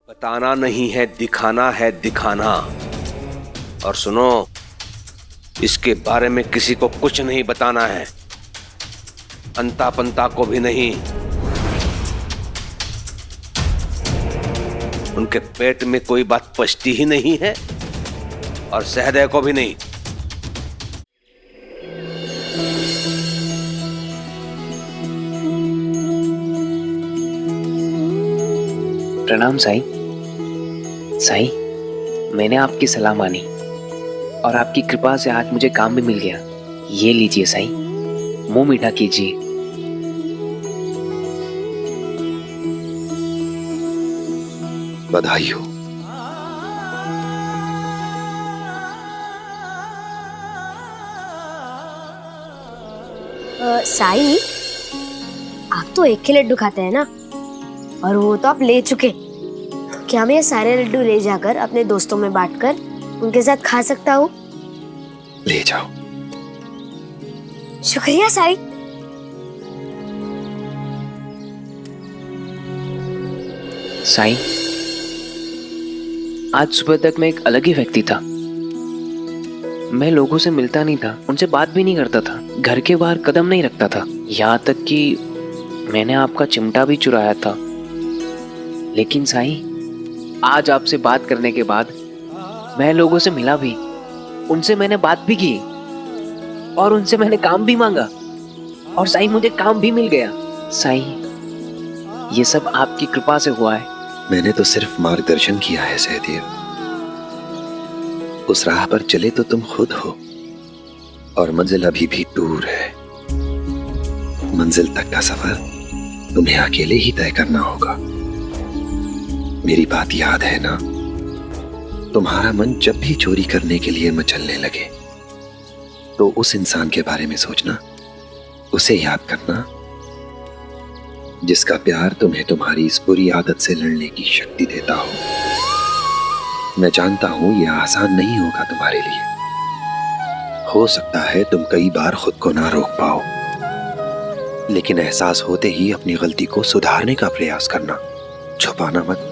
बताना नहीं है, दिखाना है, दिखाना। और सुनो, इसके बारे में किसी को कुछ नहीं बताना है, अंता पंता को भी नहीं। उनके पेट में कोई बात पचती ही नहीं है और सहदय को भी नहीं। प्रणाम साईं। साईं, मैंने आपकी सलाह मानी और आपकी कृपा से आज मुझे काम भी मिल गया। ये लीजिए साईं, मुंह मीठा कीजिए। बधाई हो। साईं, आप तो एक ही लड्डू खाते हैं ना, और वो तो आप ले चुके। तो क्या मैं ये सारे लड्डू ले जाकर अपने दोस्तों में बांटकर उनके साथ खा सकता हूँ? ले जाओ। शुक्रिया साईं। साईं, आज सुबह तक मैं एक अलग ही व्यक्ति था। मैं लोगों से मिलता नहीं था, उनसे बात भी नहीं करता था, घर के बाहर कदम नहीं रखता था। यहाँ तक कि मैंने आपका चिमटा भी चुराया था। लेकिन साईं, आज आपसे बात करने के बाद मैं लोगों से मिला भी, उनसे मैंने बात भी की और उनसे मैंने काम भी मांगा, और साईं मुझे काम भी मिल गया। साईं, ये सब आपकी कृपा से हुआ है। मैंने तो सिर्फ मार्गदर्शन किया है सहदेव। उस राह पर चले तो तुम खुद हो, और मंजिल अभी भी दूर है। मंजिल तक का सफर तुम्हें अकेले ही तय करना होगा। मेरी बात याद है ना? तुम्हारा मन जब भी चोरी करने के लिए मचलने लगे तो उस इंसान के बारे में सोचना, उसे याद करना जिसका प्यार तुम्हें तुम्हारी इस बुरी आदत से लड़ने की शक्ति देता हो। मैं जानता हूं यह आसान नहीं होगा तुम्हारे लिए। हो सकता है तुम कई बार खुद को ना रोक पाओ, लेकिन एहसास होते ही अपनी गलती को सुधारने का प्रयास करना। छुपाना मत,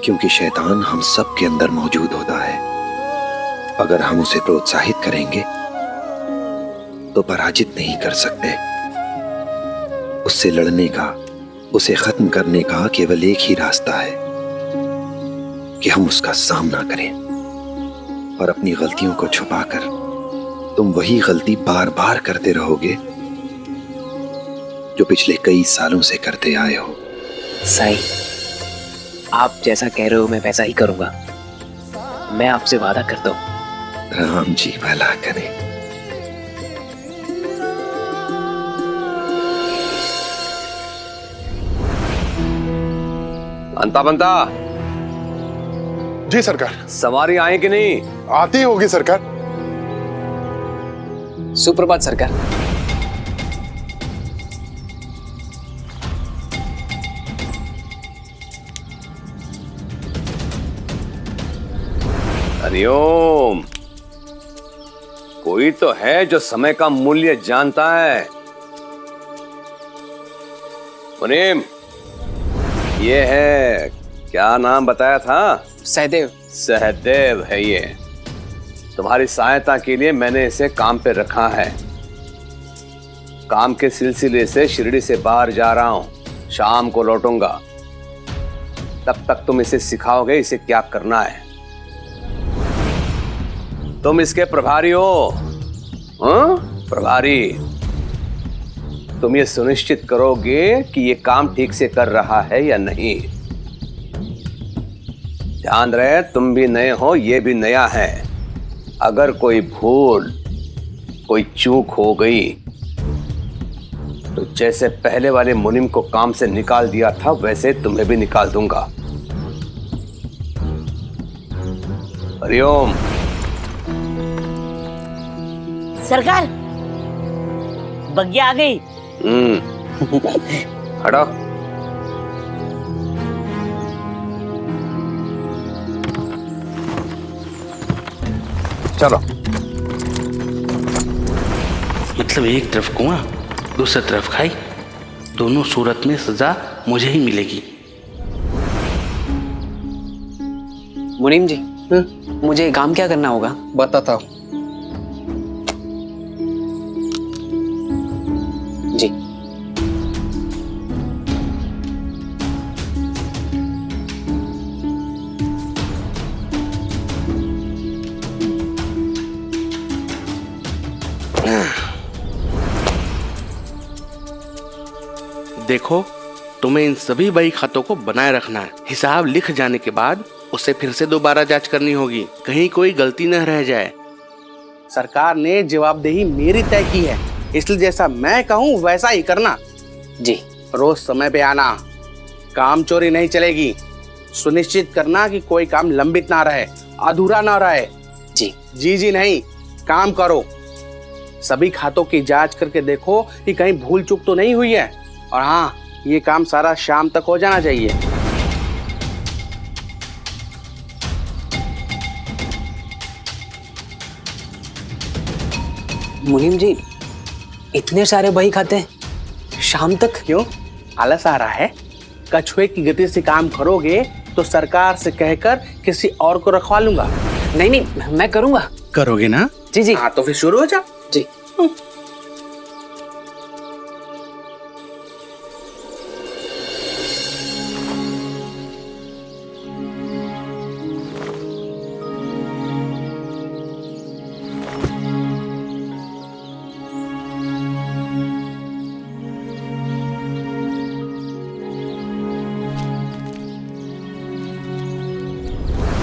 क्योंकि शैतान हम सब के अंदर मौजूद होता है। अगर हम उसे प्रोत्साहित करेंगे तो पराजित नहीं कर सकते। उससे लड़ने का, उसे खत्म करने का केवल एक ही रास्ता है कि हम उसका सामना करें। और अपनी गलतियों को छुपाकर तुम वही गलती बार बार करते रहोगे जो पिछले कई सालों से करते आए हो। साईं, आप जैसा कह रहे हो मैं वैसा ही करूंगा। मैं आपसे वादा करता हूं। राम जी भला करे। अंता बंता, जी सरकार। सवारी आए कि नहीं? आती होगी सरकार। सुप्रभात सरकार। हरिओम। कोई तो है जो समय का मूल्य जानता है। मुनीम, ये है, क्या नाम बताया था? सहदेव। सहदेव है ये। तुम्हारी सहायता के लिए मैंने इसे काम पे रखा है। काम के सिलसिले से शिरडी से बाहर जा रहा हूं, शाम को लौटूंगा। तब तक तुम इसे सिखाओगे इसे क्या करना है। तुम इसके प्रभारी हो। हाँ? प्रभारी। तुम ये सुनिश्चित करोगे कि ये काम ठीक से कर रहा है या नहीं। ध्यान रहे, तुम भी नए हो, ये भी नया है। अगर कोई भूल, कोई चूक हो गई तो जैसे पहले वाले मुनिम को काम से निकाल दिया था वैसे तुम्हें भी निकाल दूंगा। हरिओम। सरकार, बग्गी आ गई। हटो। चलो। मतलब एक तरफ कुआं, दूसरी तरफ खाई, दोनों सूरत में सजा मुझे ही मिलेगी। मुनीम जी, मुझे काम क्या करना होगा? बताता हूँ। जी। देखो, तुम्हें इन सभी बही खातों को बनाए रखना है। हिसाब लिख जाने के बाद उसे फिर से दोबारा जांच करनी होगी, कहीं कोई गलती न रह जाए। सरकार ने जवाबदेही मेरी तय की है, इसलिए जैसा मैं कहूँ वैसा ही करना। जी। रोज समय पे आना, काम चोरी नहीं चलेगी। सुनिश्चित करना कि कोई काम लंबित ना रहे, अधूरा ना रहे। जी। जी जी नहीं, काम करो। सभी खातों की जांच करके देखो कि कहीं भूल चूक तो नहीं हुई है। और हाँ, ये काम सारा शाम तक हो जाना चाहिए। मुनीम जी, इतने सारे बही खाते शाम तक? क्यों, आलस आ रहा है? कछुए की गति से काम करोगे तो सरकार से कहकर किसी और को रखवा लूंगा। नहीं नहीं, मैं करूंगा। करोगे ना? जी जी। हाँ तो फिर शुरू हो जा। जी।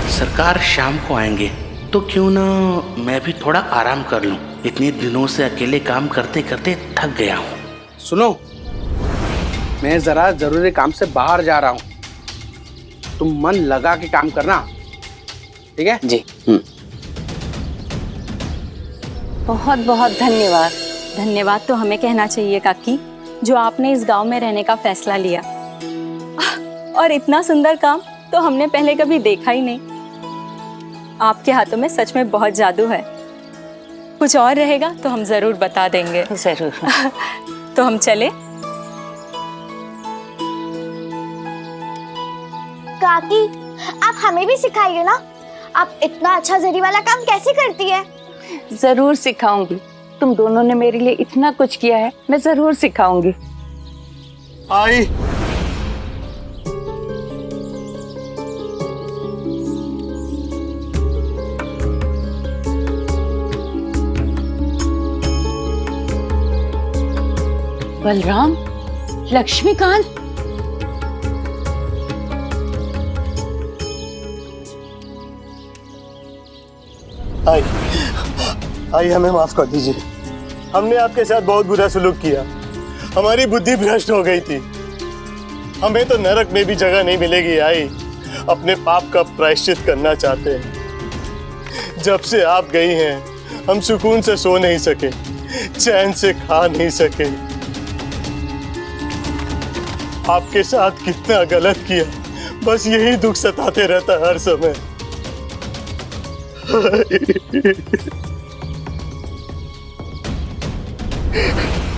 सरकार शाम को आएंगे तो क्यों ना मैं भी थोड़ा आराम कर लूं। इतने दिनों से अकेले काम करते करते थक गया हूं। सुनो, मैं जरा जरूरी काम से बाहर जा रहा हूं, तुम मन लगा के काम करना, ठीक है? जी। बहुत बहुत धन्यवाद। धन्यवाद तो हमें कहना चाहिए काकी, जो आपने इस गांव में रहने का फैसला लिया। और इतना सुंदर काम तो हमने पहले कभी देखा ही नहीं। आपके हाथों में सच में बहुत जादू है। कुछ और रहेगा तो हम जरूर बता देंगे। जरूर। तो हम चले? काकी, आप हमें भी सिखाइए ना। आप इतना अच्छा जरी वाला काम कैसे करती है? जरूर सिखाऊंगी। तुम दोनों ने मेरे लिए इतना कुछ किया है, मैं जरूर सिखाऊंगी। आई बलराम, लक्ष्मीकांत, आई आई हमें माफ कर दीजिए। हमने आपके साथ बहुत बुरा सलूक किया। हमारी बुद्धि भ्रष्ट हो गई थी। हमें तो नरक में भी जगह नहीं मिलेगी। आई अपने पाप का प्रायश्चित करना चाहते हैं। जब से आप गई हैं, हम सुकून से सो नहीं सके, चैन से खा नहीं सके। आपके साथ कितना गलत किया, बस यही दुख सताते रहता है हर समय।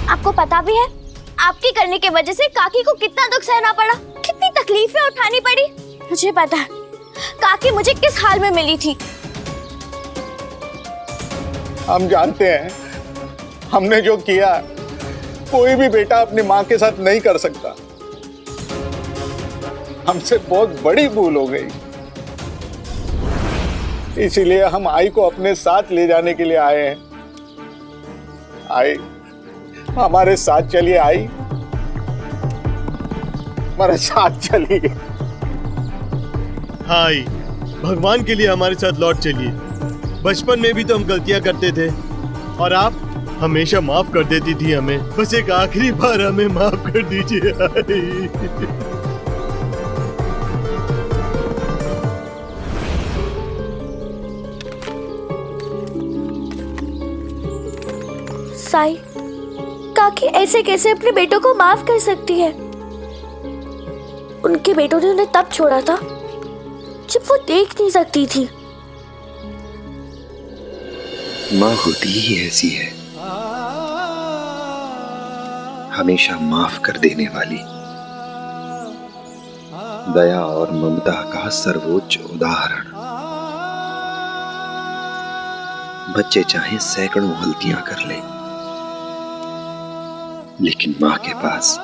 आपको पता भी है आपकी करने की वजह से काकी को कितना दुख सहना पड़ा, कितनी तकलीफें उठानी पड़ी। मुझे पता है काकी मुझे किस हाल में मिली थी। हम जानते हैं हमने जो किया कोई भी बेटा अपनी माँ के साथ नहीं कर सकता। हमसे बहुत बड़ी भूल हो गई, इसीलिए हम आई को अपने साथ ले जाने के लिए आए हैं। आई, हमारे साथ चलिए। आई, हमारे साथ चलिए। हाँ आई, भगवान के लिए हमारे साथ लौट चलिए। बचपन में भी तो हम गलतियां करते थे और आप हमेशा माफ कर देती थी हमें। बस एक आखिरी बार हमें माफ कर दीजिए आई। साई, काकी ऐसे कैसे अपने बेटों को माफ कर सकती है? उनके बेटों ने उन्हें तब छोड़ा था जब वो देख नहीं सकती थी। माँ होती ही ऐसी है, हमेशा माफ कर देने वाली, दया और ममता का सर्वोच्च उदाहरण। बच्चे चाहे सैकड़ों गलतियां कर लें, लेकिन मां के पास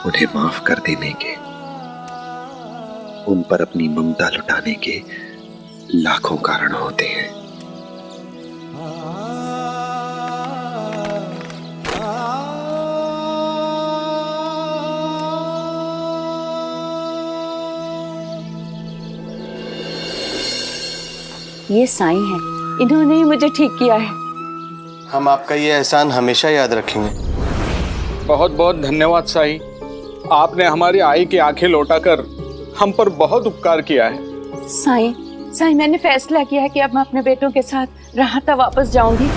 उन्हें माफ कर देने के, उन पर अपनी ममता लुटाने के लाखों कारण होते हैं। ये साईं है, इन्होंने ही मुझे ठीक किया है। हम आपका ये एहसान हमेशा याद रखेंगे। बहुत बहुत धन्यवाद साईं, आपने हमारी आई की आंखें लौटाकर हम पर बहुत उपकार किया है। साईं मैंने फैसला किया है कि अब मैं अपने बेटों के साथ राहता वापस जाऊंगी।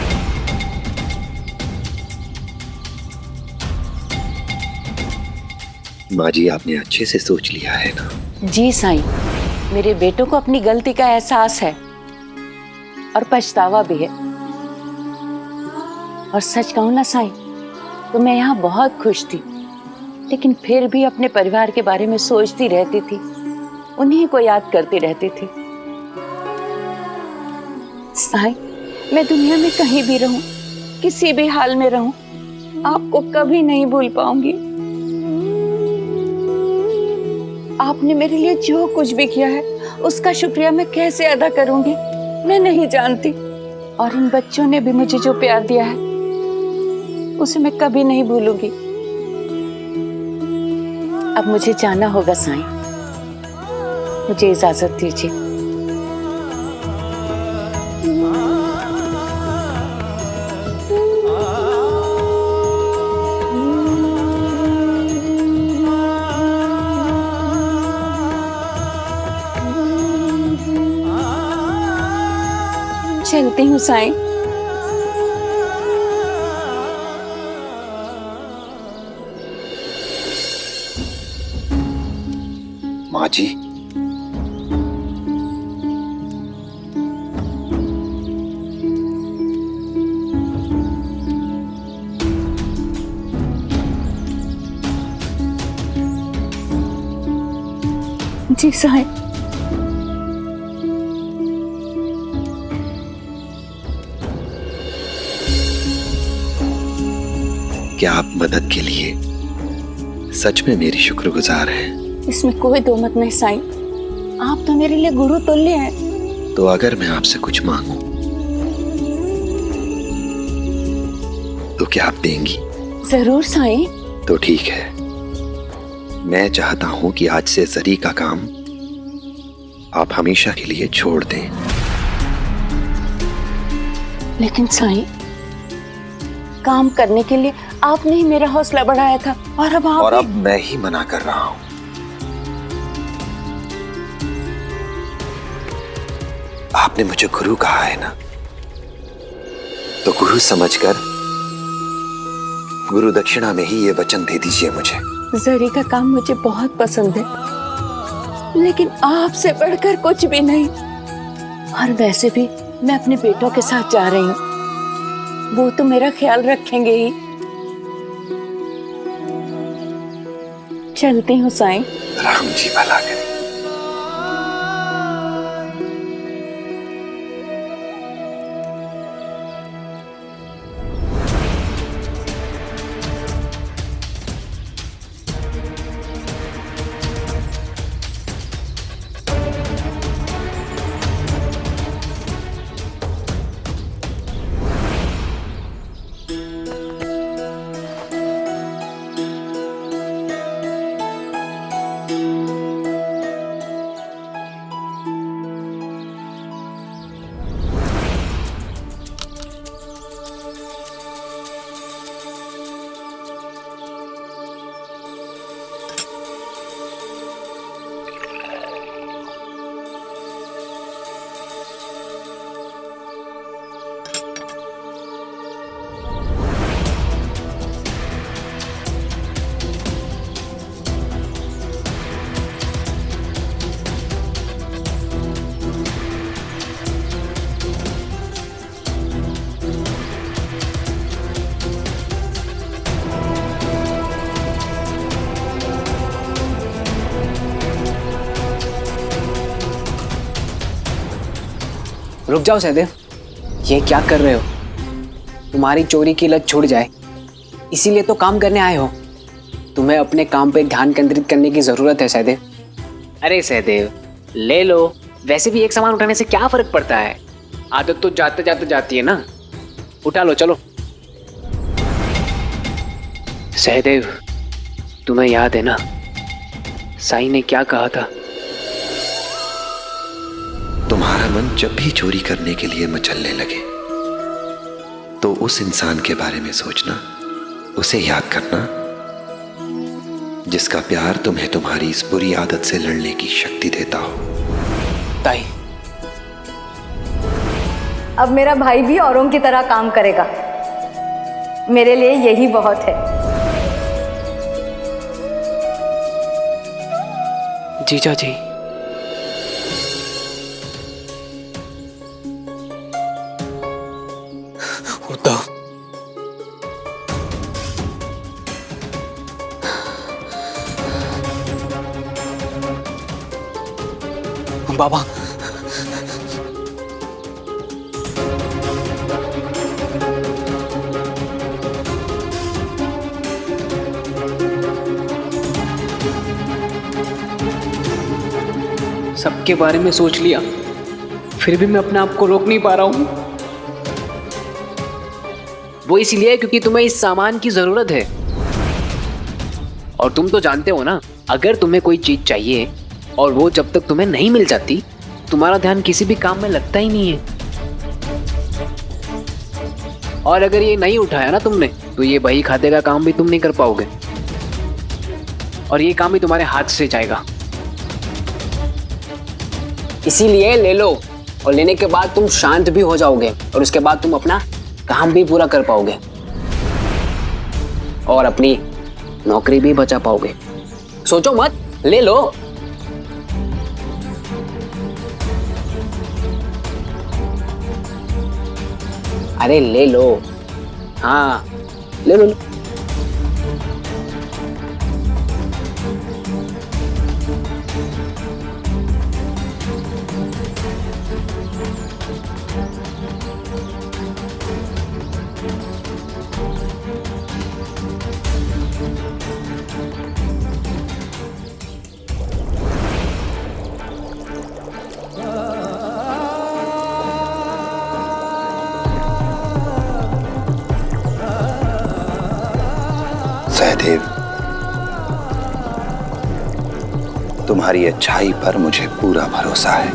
माँ जी, आपने अच्छे से सोच लिया है ना? जी साईं, मेरे बेटों को अपनी गलती का एहसास है और पछतावा भी है। और सच कहूं ना साईं, तो मैं यहाँ बहुत खुश थी, लेकिन फिर भी अपने परिवार के बारे में सोचती रहती थी, उन्हीं को याद करती रहती थी। साईं, मैं दुनिया में कहीं भी रहूं, किसी भी हाल में रहूं, आपको कभी नहीं भूल पाऊंगी। आपने मेरे लिए जो कुछ भी किया है, उसका शुक्रिया मैं कैसे अदा करूंगी, मैं नहीं जानती। और इन बच्चों ने भी मुझे जो प्यार दिया है, उसे मैं कभी नहीं भूलूंगी। अब मुझे जाना होगा साईं, मुझे इजाजत दीजिए। चलती हूँ साईं। माँ जी, जी साईं। क्या आप मदद के लिए सच में मेरी शुक्रगुजार हैं? इसमें कोई दो मत नहीं साईं, आप तो मेरे लिए गुरु तुल्य हैं। तो अगर मैं आपसे कुछ मांगूं तो क्या आप देंगी? जरूर साईं। तो ठीक है, मैं चाहता हूं कि आज से जरी का काम आप हमेशा के लिए छोड़ दें। लेकिन साईं, काम करने के लिए आपने ही मेरा हौसला बढ़ाया था, और अब मैं ही मना कर रहा हूं। आपने मुझे गुरु कहा है ना, तो गुरु समझकर गुरु दक्षिणा में ही ये वचन दे दीजिए मुझे। जरी का काम मुझे बहुत पसंद है, लेकिन आपसे बढ़कर कुछ भी नहीं। और वैसे भी मैं अपने बेटों के साथ जा रही हूँ, वो तो मेरा ख्याल रखेंगे ही। चलती हूँ साईं। राम जी भला करे। रुक जाओ सहदेव, ये क्या कर रहे हो? तुम्हारी चोरी की लत छूट जाए इसीलिए तो काम करने आए हो। तुम्हें अपने काम पे ध्यान केंद्रित करने की जरूरत है सहदेव। अरे सहदेव ले लो, वैसे भी एक सामान उठाने से क्या फर्क पड़ता है, आदत तो जाते जाते जाती है ना। उठा लो चलो। सहदेव तुम्हें याद है ना साईं ने क्या कहा था? तुम्हारा मन जब भी चोरी करने के लिए मचलने लगे तो उस इंसान के बारे में सोचना, उसे याद करना जिसका प्यार तुम्हें तुम्हारी इस बुरी आदत से लड़ने की शक्ति देता हो। ताई अब मेरा भाई भी औरों की तरह काम करेगा, मेरे लिए यही बहुत है। जीजा जी उद्धव, बाबा सबके बारे में सोच लिया, फिर भी मैं अपने आप को रोक नहीं पा रहा हूं। वो इसलिए क्योंकि तुम्हें इस सामान की जरूरत है, और तुम तो जानते हो ना, अगर तुम्हें कोई चीज चाहिए और वो जब तक तुम्हें नहीं मिल जाती तुम्हारा ध्यान किसी भी काम में लगता ही नहीं है। और अगर ये नहीं उठाया ना तुमने तो ये बही खाते का काम भी तुम नहीं कर पाओगे, और ये काम भी तुम्हारे हाथ से जाएगा। इसीलिए ले लो, और लेने के बाद तुम शांत भी हो जाओगे और उसके बाद तुम अपना काम भी पूरा कर पाओगे और अपनी नौकरी भी बचा पाओगे। सोचो मत, ले लो। अरे ले लो, हाँ ले लो। सहदेव, तुम्हारी अच्छाई पर मुझे पूरा भरोसा है।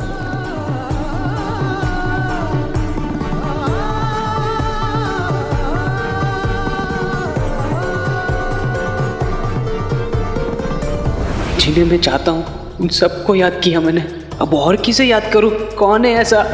जिन्हें मैं चाहता हूं उन सबको याद किया मैंने, अब और किसे याद करूं? कौन है ऐसा?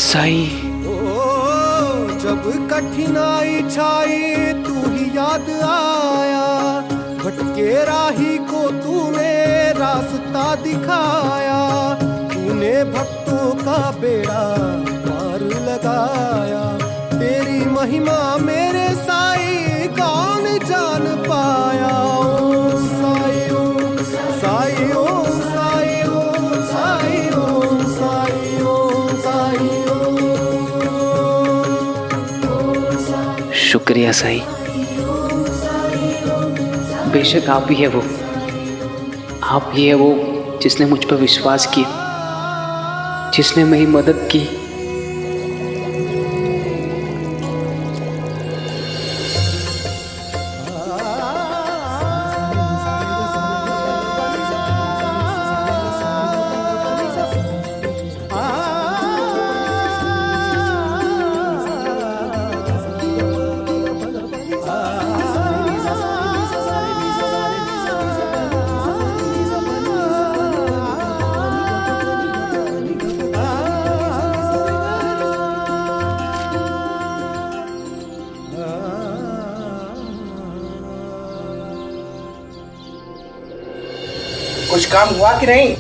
साई, जब कठिनाई छाई तू ही याद आया, भटके राही को तूने रास्ता दिखाया, तूने भक्तों का बेड़ा पार लगाया, तेरी महिमा मेरे साई कौन जान पाया। ओ साई ओ साई ओ साई ओ साई ओ साई ओ साई ओ। शुक्रिया साई, बेशक आप ही है वो, आप ही है वो जिसने मुझ पर विश्वास किया, जिसने मेरी मदद की। कुछ काम हुआ कि नहीं?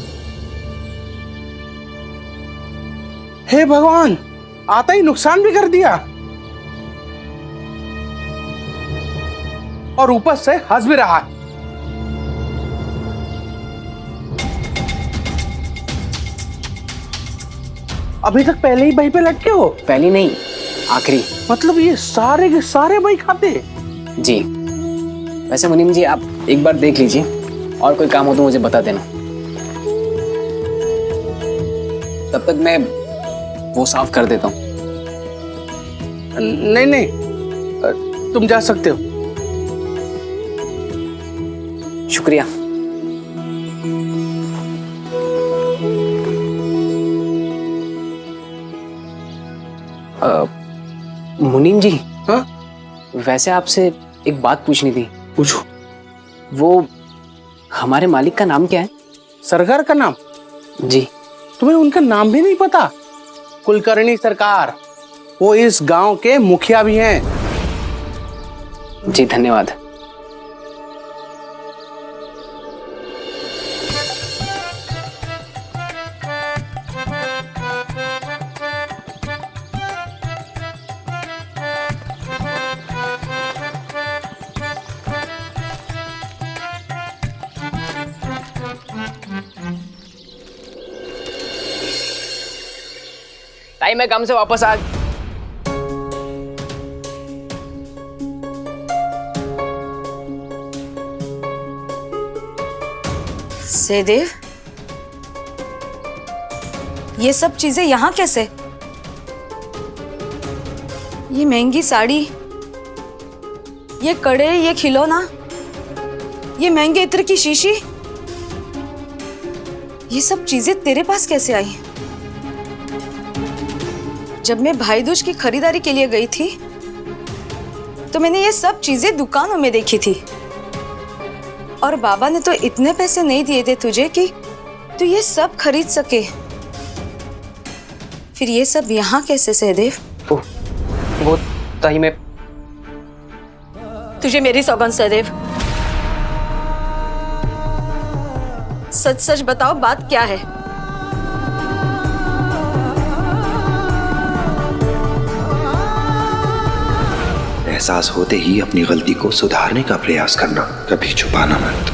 हे भगवान, आता ही नुकसान भी कर दिया और ऊपर से हंस भी रहा। अभी तक पहले ही भाई पे लटके हो? पहली नहीं, आखिरी। मतलब ये सारे के सारे भाई खाते? जी। वैसे मुनीम जी, आप एक बार देख लीजिए, और कोई काम हो तो मुझे बता देना। तब तक मैं वो साफ कर देता हूँ। नहीं नहीं, तुम जा सकते हो। शुक्रिया। मुनीम जी। हाँ? वैसे आपसे एक बात पूछनी थी। पूछो। वो हमारे मालिक का नाम क्या है? सरकार का नाम? जी। तुम्हें उनका नाम भी नहीं पता? कुलकर्णी सरकार। वो इस गांव के मुखिया भी हैं। जी धन्यवाद। ताई, मैं काम से वापस आ। सहदेव, ये सब चीजें यहाँ कैसे? ये महंगी साड़ी, ये कड़े, ये खिलौना, ये महंगे इत्र की शीशी, ये सब चीजें तेरे पास कैसे आई? जब मैं भाई दूज की खरीदारी के लिए गई थी तो मैंने ये सब चीजें दुकानों में देखी थी, और बाबा ने तो इतने पैसे नहीं दिए थे तुझे कि तू ये सब खरीद सके। फिर ये सब यहाँ कैसे सहदेव? वो ताई, मैं तुझे मेरी सौगंध सहदेव, सच सच बताओ, बात क्या है? एहसास होते ही अपनी गलती को सुधारने का प्रयास करना, कभी छुपाना मत।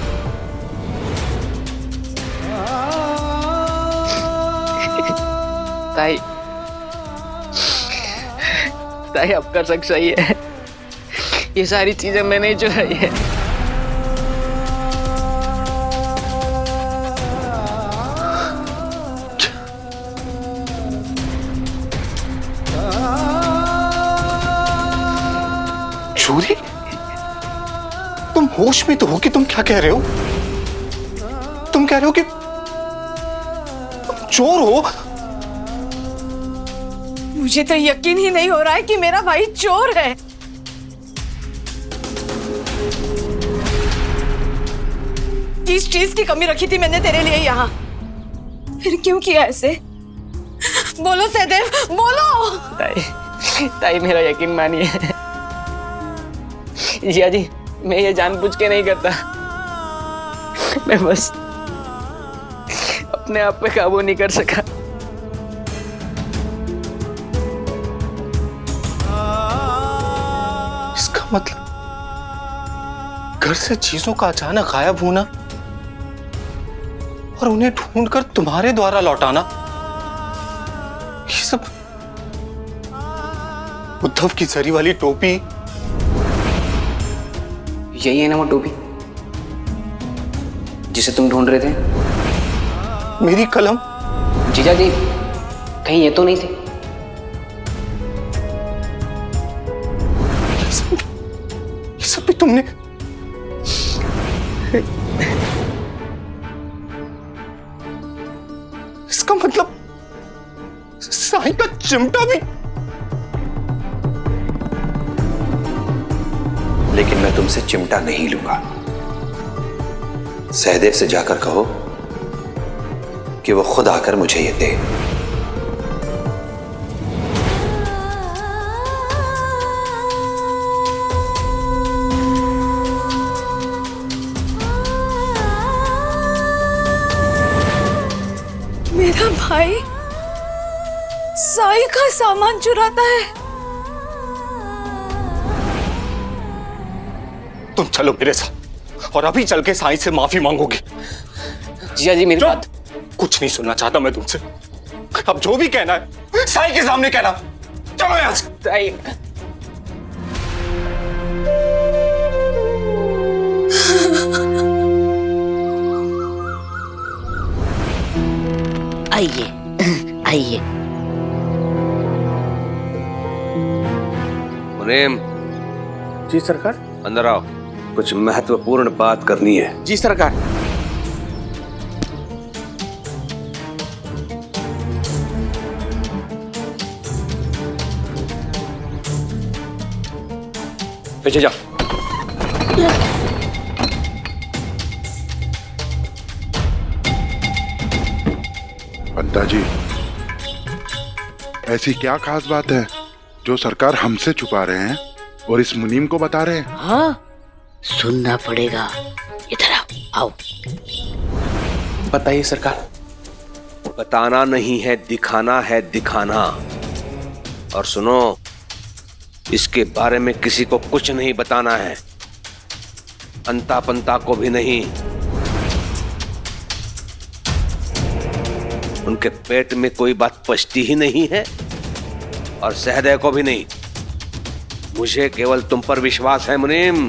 ताई, ताई आपका शक सही है। ये सारी चीजें मैंने ही चुराई है। चोरी? तुम होश में तो हो कि तुम क्या कह रहे हो? तुम कह रहे हो कि तुम चोर हो? मुझे तो यकीन ही नहीं हो रहा है कि मेरा भाई चोर है। किस चीज की कमी रखी थी मैंने तेरे लिए यहाँ? फिर क्यों किया ऐसे? बोलो सहदेव, बोलो। ताई मेरा यकीन मानिए। जिया जी, मैं ये जानबूझ के नहीं करता। मैं बस अपने आप पे काबू नहीं कर सका। इसका मतलब घर से चीजों का अचानक गायब होना और उन्हें ढूंढकर तुम्हारे द्वारा लौटाना, ये सब उद्धव की जरी वाली टोपी। यही है ना वो टोपी जिसे तुम ढूंढ रहे थे? मेरी कलम? जीजा जी, कहीं ये तो नहीं थी? ये सब भी तुमने? इसका मतलब साईं का चिमटा भी? लेकिन मैं तुमसे चिमटा नहीं लूंगा। सहदेव से जाकर कहो कि वो खुद आकर मुझे ये दे। मेरा भाई साई का सामान चुराता है। तुम चलो मेरे साथ और अभी चल के साई से माफी मांगोगे। जिया जी मेरी बात। कुछ नहीं सुनना चाहता मैं तुमसे। अब जो भी कहना है साई के सामने कहना। चलो यहाँ से। आइए आइए। मुनीम, जी सरकार। अंदर आओ, कुछ महत्वपूर्ण बात करनी है। जी सरकार। पीछे जाओ। पंता जी, ऐसी क्या खास बात है जो सरकार हमसे छुपा रहे हैं और इस मुनीम को बता रहे हैं? हाँ, सुनना पड़ेगा। इधर आओ। बताइए सरकार। बताना नहीं है, दिखाना है, दिखाना। और सुनो, इसके बारे में किसी को कुछ नहीं बताना है, अंता पंता को भी नहीं। उनके पेट में कोई बात पचती ही नहीं है और सहदय को भी नहीं। मुझे केवल तुम पर विश्वास है मुनीम।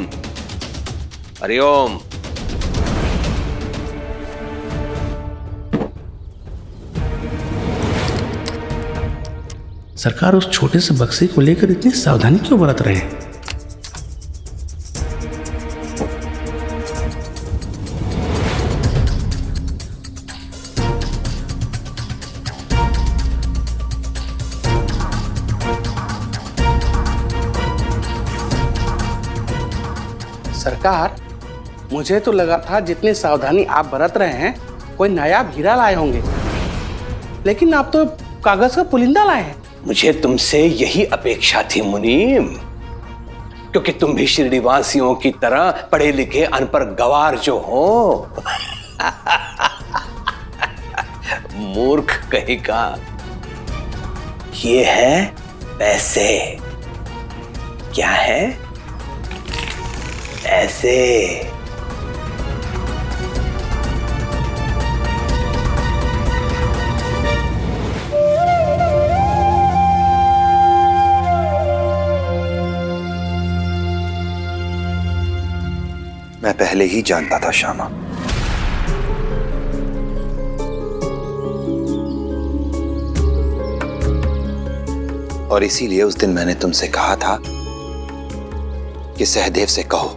हरिओम। सरकार उस छोटे से बक्से को लेकर इतनी सावधानी क्यों बरत रहे हैं? सरकार, मुझे तो लगा था जितनी सावधानी आप बरत रहे हैं कोई नया हीरा लाए होंगे, लेकिन आप तो कागज का पुलिंदा लाए हैं। मुझे तुमसे यही अपेक्षा थी मुनीम, क्योंकि तुम भी शिरडीवासियों की तरह पढ़े लिखे अनपढ़ गवार जो हो। मूर्ख कहेगा। ये है पैसे। क्या है? ऐसे। मैं पहले ही जानता था श्यामा। और इसीलिए उस दिन मैंने तुमसे कहा था कि सहदेव से कहो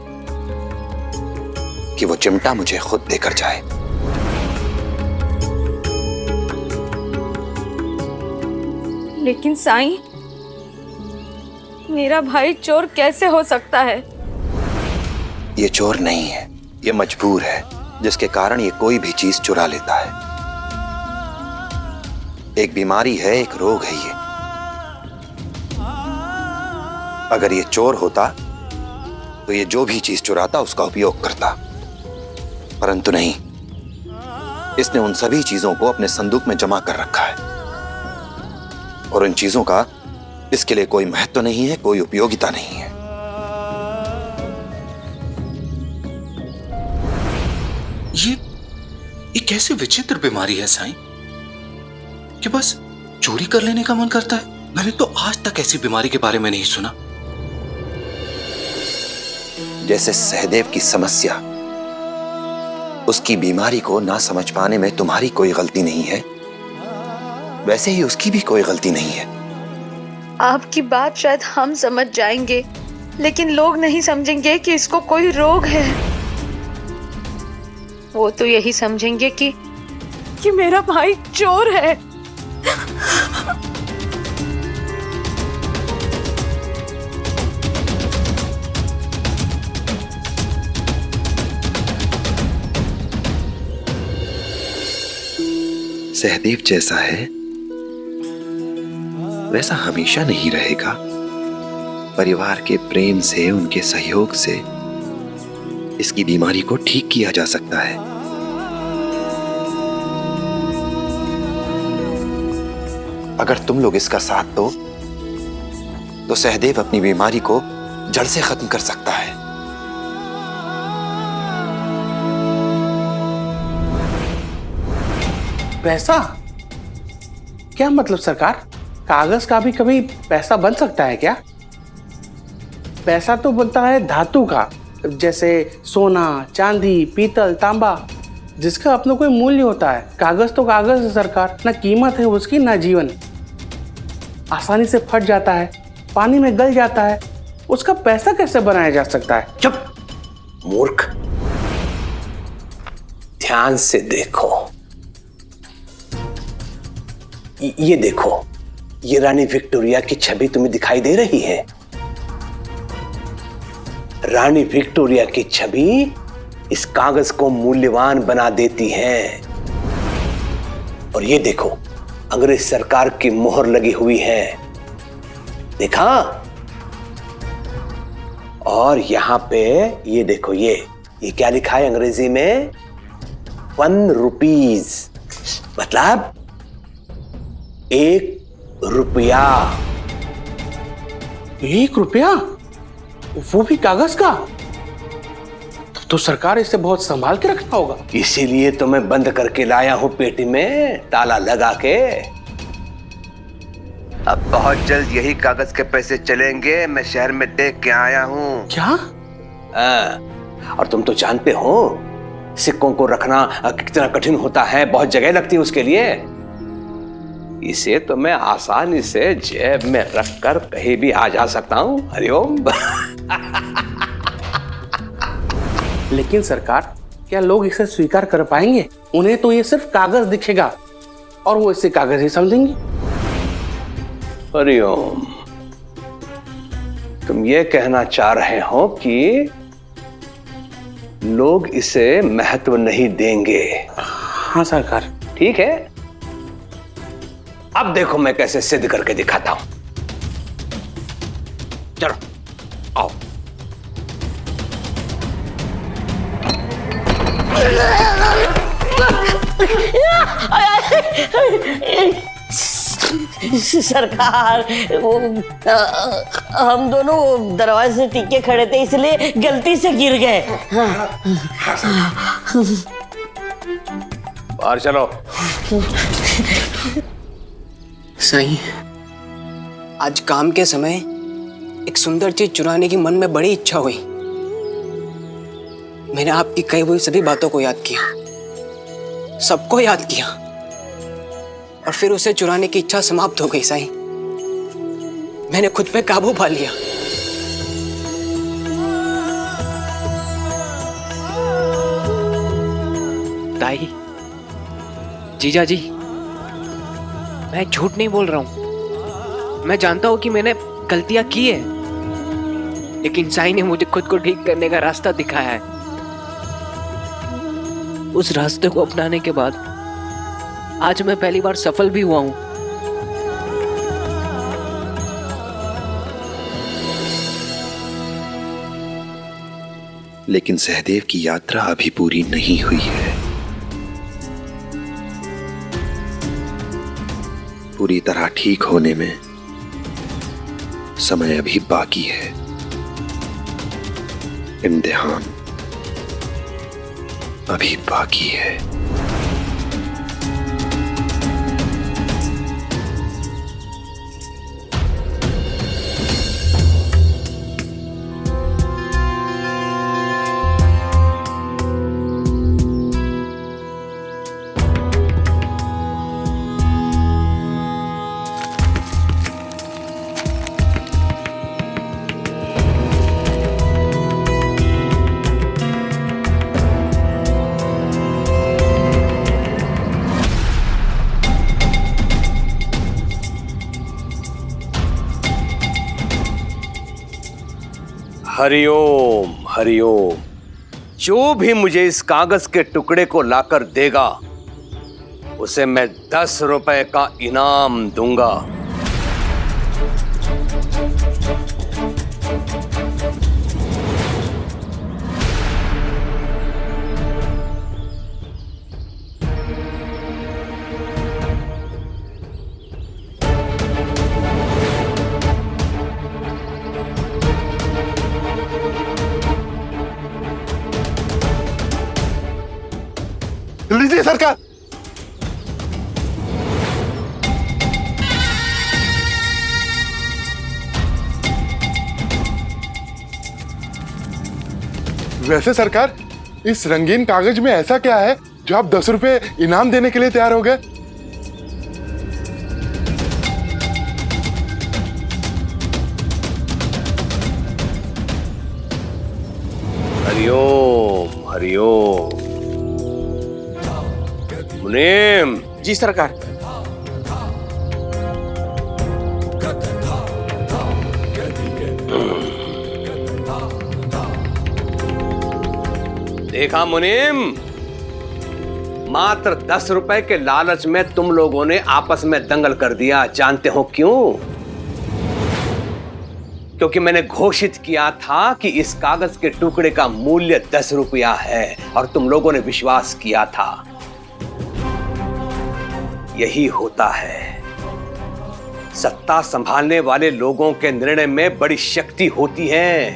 कि वो चिमटा मुझे खुद देकर जाए। लेकिन साईं, मेरा भाई चोर कैसे हो सकता है? ये चोर नहीं है, ये मजबूर है, जिसके कारण ये कोई भी चीज चुरा लेता है। एक बीमारी है, एक रोग है ये। अगर ये चोर होता तो ये जो भी चीज चुराता उसका उपयोग करता, परंतु नहीं। इसने उन सभी चीजों को अपने संदूक में जमा कर रखा है और इन चीजों का इसके लिए कोई महत्व नहीं है, कोई उपयोगिता नहीं है। ये कैसी विचित्र बीमारी है साईं कि बस चोरी कर लेने का मन करता है। मैंने तो आज तक ऐसी बीमारी के बारे में नहीं सुना। जैसे सहदेव की समस्या, उसकी बीमारी को ना समझ पाने में तुम्हारी कोई गलती नहीं है, वैसे ही उसकी भी कोई गलती नहीं है। आपकी बात शायद हम समझ जाएंगे, लेकिन लोग नहीं समझेंगे कि इसको कोई रोग है। वो तो यही समझेंगे कि मेरा भाई चोर है। सहदेव जैसा है वैसा हमेशा नहीं रहेगा। परिवार के प्रेम से, उनके सहयोग से इसकी बीमारी को ठीक किया जा सकता है। अगर तुम लोग इसका साथ दो तो सहदेव अपनी बीमारी को जड़ से खत्म कर सकता है। पैसा? क्या मतलब सरकार? कागज का भी कभी पैसा बन सकता है क्या? पैसा तो बनता है धातु का, जैसे सोना, चांदी, पीतल, तांबा, जिसका अपना कोई मूल्य होता है। कागज तो कागज है सरकार, ना कीमत है उसकी ना जीवन। आसानी से फट जाता है, पानी में गल जाता है, उसका पैसा कैसे बनाया जा सकता है? चुप मूर्ख, ध्यान से देखो। ये देखो, ये रानी विक्टोरिया की छवि तुम्हें दिखाई दे रही है। रानी विक्टोरिया की छवि इस कागज को मूल्यवान बना देती है। और ये देखो, अंग्रेज सरकार की मोहर लगी हुई है, देखा? और यहां पे ये देखो, ये क्या लिखा है अंग्रेजी में? 1 रुपीज, मतलब 1 रुपया। 1 रुपया? वो भी कागज का? तब तो सरकार इसे बहुत संभाल के रखना होगा। इसीलिए तो मैं बंद करके लाया हूं पेटी में, ताला लगा के। अब बहुत जल्द यही कागज के पैसे चलेंगे, मैं शहर में देख के आया हूं। क्या? और तुम तो जानते हो सिक्कों को रखना कितना कठिन होता है, बहुत जगह लगती है उसके लिए। इसे तो मैं आसानी से जेब में रखकर कहीं भी आ जा सकता हूं। हरिओम। लेकिन सरकार, क्या लोग इसे स्वीकार कर पाएंगे? उन्हें तो ये सिर्फ कागज दिखेगा और वो इसे कागज ही समझेंगे। हरिओम, तुम ये कहना चाह रहे हो कि लोग इसे महत्व नहीं देंगे? हाँ सरकार। ठीक है, अब देखो मैं कैसे सिद्ध करके दिखाता हूं। चलो आओ। सरकार, हम दोनों दरवाजे से टिके खड़े थे, इसलिए गलती से गिर गए। बाहर चलो। सही, आज काम के समय एक सुंदर चीज चुराने की मन में बड़ी इच्छा हुई। मैंने आपकी कही हुई सभी बातों को याद किया, सबको याद किया, और फिर उसे चुराने की इच्छा समाप्त हो गई। साईं, मैंने खुद पे काबू पा लिया। ताई, जीजा जी, मैं झूठ नहीं बोल रहा हूं। मैं जानता हूं कि मैंने गलतियां की है, लेकिन साईं ने मुझे खुद को ठीक करने का रास्ता दिखाया है। उस रास्ते को अपनाने के बाद आज मैं पहली बार सफल भी हुआ हूं। लेकिन सहदेव की यात्रा अभी पूरी नहीं हुई है। पूरी तरह ठीक होने में समय अभी बाकी है। इम्तिहान अभी बाकी है। हरिओम हरिओम। जो भी मुझे इस कागज के टुकड़े को लाकर देगा उसे मैं 10 रुपए का इनाम दूंगा। सरकार। वैसे सरकार, इस रंगीन कागज में ऐसा क्या है जो आप 10 रुपए इनाम देने के लिए तैयार हो गए? हरिओम हरिओम। मुनीम। जी सरकार। देखा मुनीम, मात्र 10 रुपए के लालच में तुम लोगों ने आपस में दंगल कर दिया। जानते हो क्यों? क्योंकि मैंने घोषित किया था कि इस कागज के टुकड़े का मूल्य 10 रुपया है और तुम लोगों ने विश्वास किया था। यही होता है, सत्ता संभालने वाले लोगों के निर्णय में बड़ी शक्ति होती है।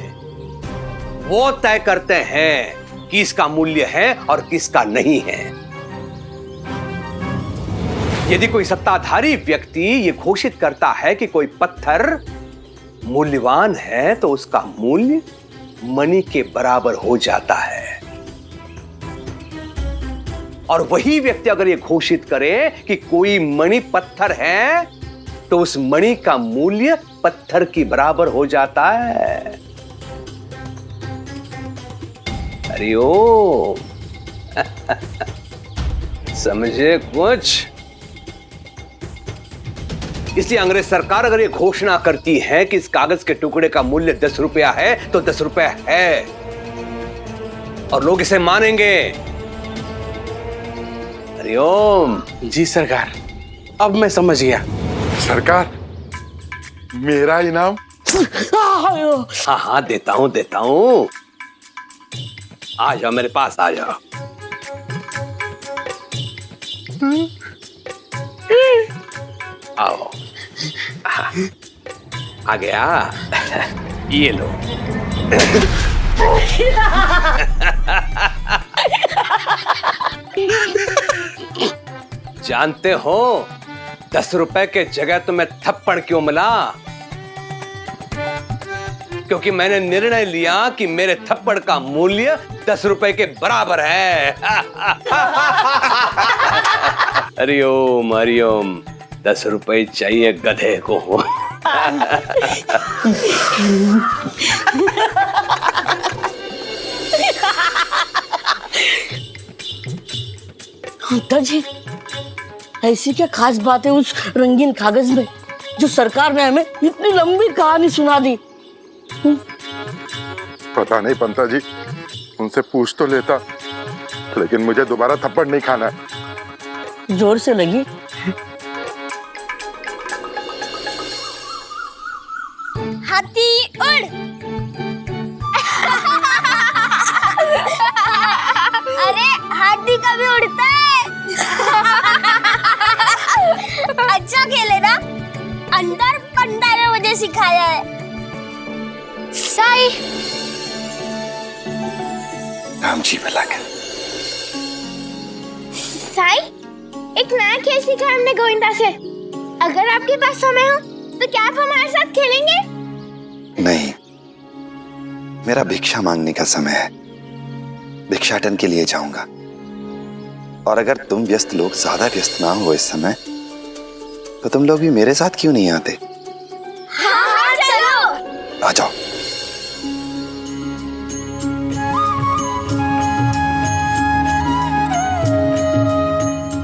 वो तय करते हैं कि इसका मूल्य है और किसका नहीं है। यदि कोई सत्ताधारी व्यक्ति ये घोषित करता है कि कोई पत्थर मूल्यवान है तो उसका मूल्य मणि के बराबर हो जाता है। और वही व्यक्ति अगर ये घोषित करे कि कोई मणि पत्थर है तो उस मणि का मूल्य पत्थर की बराबर हो जाता है। हरिओम। समझे कुछ? इसलिए अंग्रेज सरकार अगर ये घोषणा करती है कि इस कागज के टुकड़े का मूल्य 10 रुपया है तो 10 रुपया है और लोग इसे मानेंगे। हरिओम। जी सरकार, अब मैं समझ गया। सरकार, मेरा इनाम? हाँ हाँ, देता हूं। आ जाओ, मेरे पास आ जाओ। आओ। आ गया। ये लो। जानते हो 10 रुपए के जगह तुम्हें थप्पड़ क्यों मिला? क्योंकि मैंने निर्णय लिया कि मेरे थप्पड़ का मूल्य 10 रुपए के बराबर है। हरिओम हरिओम। 10 रुपए चाहिए गधे को। जी, ऐसी क्या खास बात है उस रंगीन कागज में जो सरकार ने हमें इतनी लंबी कहानी सुना दी? पता नहीं पंता जी, उनसे पूछ तो लेता, लेकिन मुझे दोबारा थप्पड़ नहीं खाना है। जोर से लगी। हाथी उड़। अरे हाथी कभी उड़ता है? अच्छा खेले ना, अंदर पंडा ने मुझे सिखाया है। साई। राम जी बुलाकर। साई, एक नया खेल सीखा हमने गोविंदा से। अगर आपके पास समय हो तो क्या आप हमारे साथ खेलेंगे? नहीं, मेरा भिक्षा मांगने का समय है। भिक्षाटन के लिए जाऊंगा। और अगर तुम व्यस्त लोग ज्यादा व्यस्त ना हो इस समय तो तुम लोग भी मेरे साथ क्यों नहीं आते? हाँ, चलो। आ जाओ।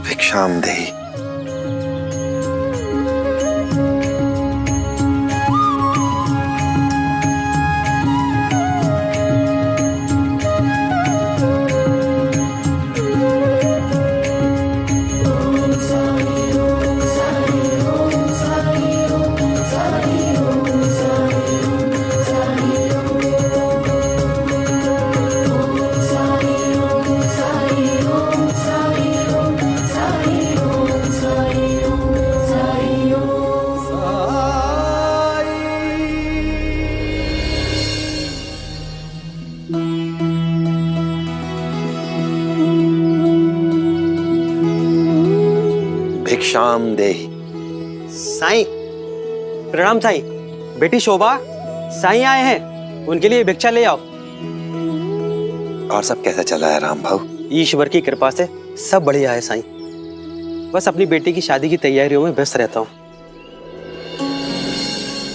भिक्षाम देहि। भिक्षाम देहि। साईं, प्रणाम साईं। बेटी शोभा, साईं आए हैं, उनके लिए भिक्षा ले आओ। और सब कैसा चल रहा है राम भाऊ? ईश्वर की कृपा से सब बढ़िया है साईं। बस अपनी बेटी की शादी की तैयारियों में व्यस्त रहता हूँ।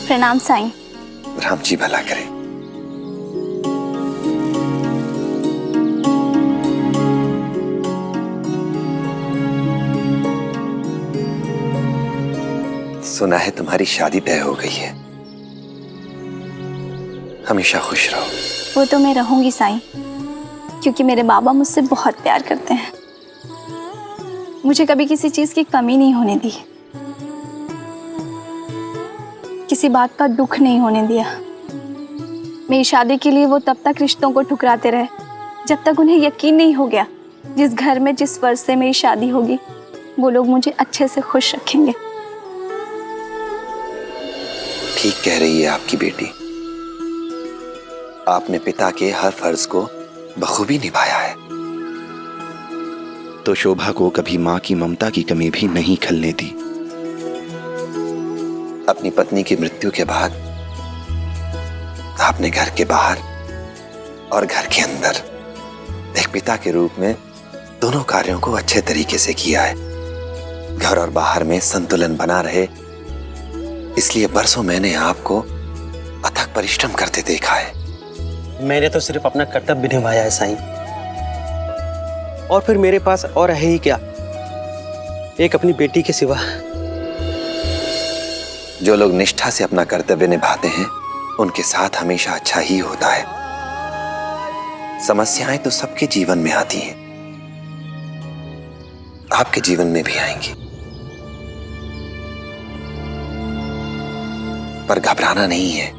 प्रणाम साईं। राम जी भला करे। सुना है तुम्हारी शादी तय हो गई है। हमेशा खुश रहो। वो तो मैं रहूंगी साईं, क्योंकि मेरे बाबा मुझसे बहुत प्यार करते हैं। मुझे कभी किसी चीज की कमी नहीं होने दी, किसी बात का दुख नहीं होने दिया। मेरी शादी के लिए वो तब तक रिश्तों को ठुकराते रहे जब तक उन्हें यकीन नहीं हो गया जिस घर में जिस वर्ष से मेरी शादी होगी वो लोग मुझे अच्छे से खुश रखेंगे। ठीक कह रही है आपकी बेटी। आपने पिता के हर फर्ज को बखूबी निभाया है, तो शोभा को कभी मां की ममता की कमी भी नहीं खलने दी। अपनी पत्नी की मृत्यु के बाद आपने घर के बाहर और घर के अंदर एक पिता के रूप में दोनों कार्यों को अच्छे तरीके से किया है। घर और बाहर में संतुलन बना रहे, इसलिए बरसों मैंने आपको अथक परिश्रम करते देखा है। मैंने तो सिर्फ अपना कर्तव्य निभाया है साईं, और फिर मेरे पास और है ही क्या, एक अपनी बेटी के सिवा। जो लोग निष्ठा से अपना कर्तव्य निभाते हैं उनके साथ हमेशा अच्छा ही होता है। समस्याएं तो सबके जीवन में आती हैं, आपके जीवन में भी आएंगी, पर घबराना नहीं है।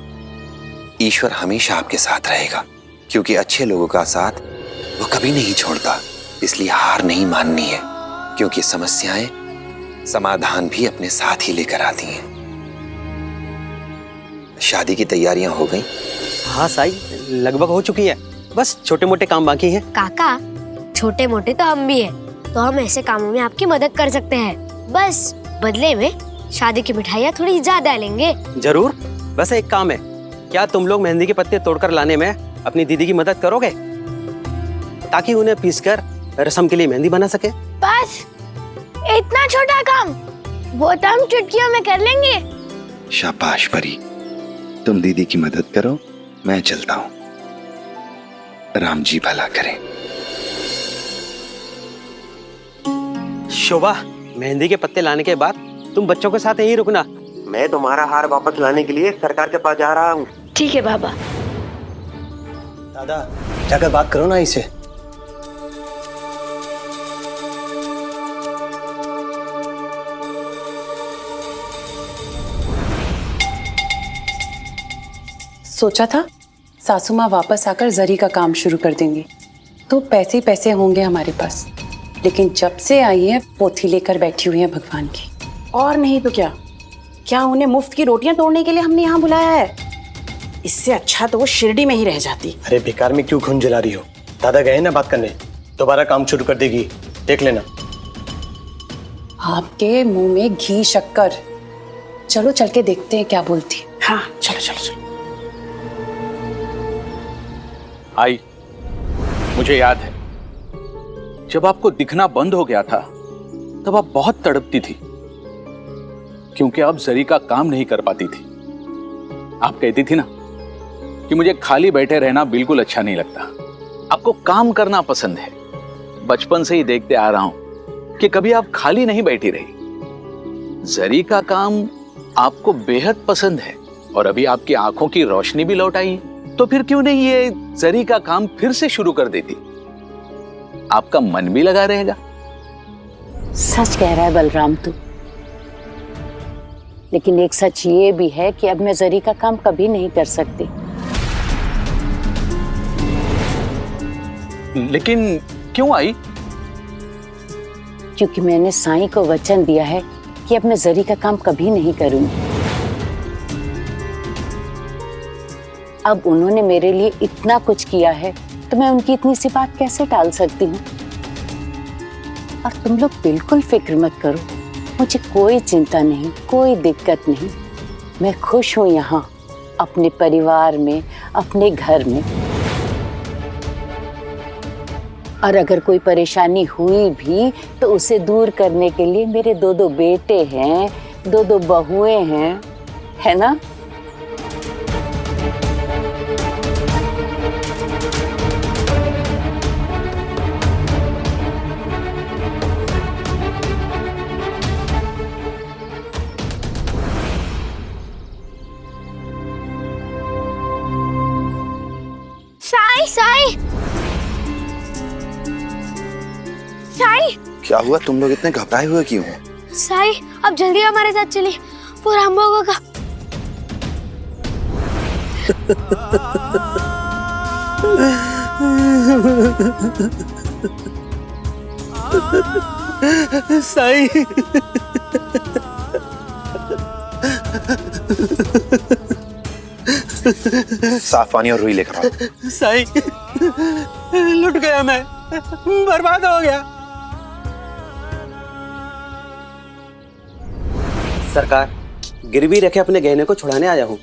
ईश्वर हमेशा आपके साथ रहेगा, क्योंकि अच्छे लोगों का साथ वो कभी नहीं छोड़ता। इसलिए हार नहीं माननी है, क्योंकि समस्याएं समाधान भी अपने साथ ही लेकर आती हैं। शादी की तैयारियां हो गई? हाँ साईं, लगभग हो चुकी है, बस छोटे मोटे काम बाकी हैं। काका, छोटे मोटे तो हम भी हैं, तो हम ऐसे कामों में आपकी मदद कर सकते हैं। बस बदले में शादी की मिठाइयाँ थोड़ी ज्यादा लेंगे। जरूर। बस एक काम है, क्या तुम लोग मेहंदी के पत्ते तोड़कर लाने में अपनी दीदी की मदद करोगे, ताकि उन्हें पीसकर रस्म के लिए मेहंदी बना सके? बस इतना छोटा काम, वो तो हम चुटकियों में कर लेंगे। शाबाश परी, तुम दीदी की मदद करो, मैं चलता हूँ। राम जी भला करें। शोभा, मेहंदी के पत्ते लाने के बाद तुम बच्चों के साथ यहीं रुकना। मैं तुम्हारा हार वापस लाने के लिए सरकार के पास जा रहा हूँ। ठीक है बाबा। दादा, जाकर बात करो ना इसे। सोचा था सासू माँ वापस आकर जरी का काम शुरू कर देंगी तो पैसे पैसे होंगे हमारे पास, लेकिन जब से आई है पोथी लेकर बैठी हुई है भगवान की। और नहीं तो क्या, क्या उन्हें मुफ्त की रोटियां तोड़ने के लिए हमने यहाँ बुलाया है? इससे अच्छा तो वो शिरडी में ही रह जाती। अरे बेकार में क्यों खून जला रही हो? दादा गए ना बात करने, दोबारा काम शुरू कर देगी, देख लेना। आपके मुंह में घी शक्कर। चलो चल के देखते हैं क्या बोलती है। हाँ चलो चलो चलो। आई, मुझे याद है जब आपको दिखना बंद हो गया था तब आप बहुत तड़पती थी, क्योंकि आप जरी का काम नहीं कर पाती थी। आप कहती थी ना कि मुझे खाली बैठे रहना बिल्कुल अच्छा नहीं लगता, आपको काम करना पसंद है। बचपन से ही देखते आ रहा हूं कि कभी आप खाली नहीं बैठी रही। जरी का काम आपको बेहद पसंद है और अभी आपकी आंखों की रोशनी भी लौट आई है, तो फिर क्यों नहीं ये जरी का काम फिर से शुरू कर देती? आपका मन भी लगा रहेगा। सच कह रहा है बलराम तू, लेकिन एक सच ये भी है कि अब मैं जरी का काम कभी नहीं कर सकती। लेकिन क्यों आई? क्योंकि मैंने साईं को वचन दिया है कि अब मैं जरी का काम कभी नहीं करूंगी। अब उन्होंने मेरे लिए इतना कुछ किया है तो मैं उनकी इतनी सी बात कैसे टाल सकती हूँ। और तुम लोग बिल्कुल फिक्र मत करो, मुझे कोई चिंता नहीं, कोई दिक्कत नहीं। मैं खुश हूँ यहाँ अपने परिवार में, अपने घर में। और अगर कोई परेशानी हुई भी तो उसे दूर करने के लिए मेरे 2 बेटे हैं, 2 बहुएं हैं, है ना? साई साई साई, क्या हुआ? तुम लोग इतने घबराए हुए क्यों हो? साई अब जल्दी हमारे साथ चलिए, वो रामबाबू का। साई, साफ पानी और रुई लेकर आओ। साई, लुट गया मैं, बर्बाद हो गया। सरकार, गिरवी रखे अपने गहने को छुड़ाने आया हूँ।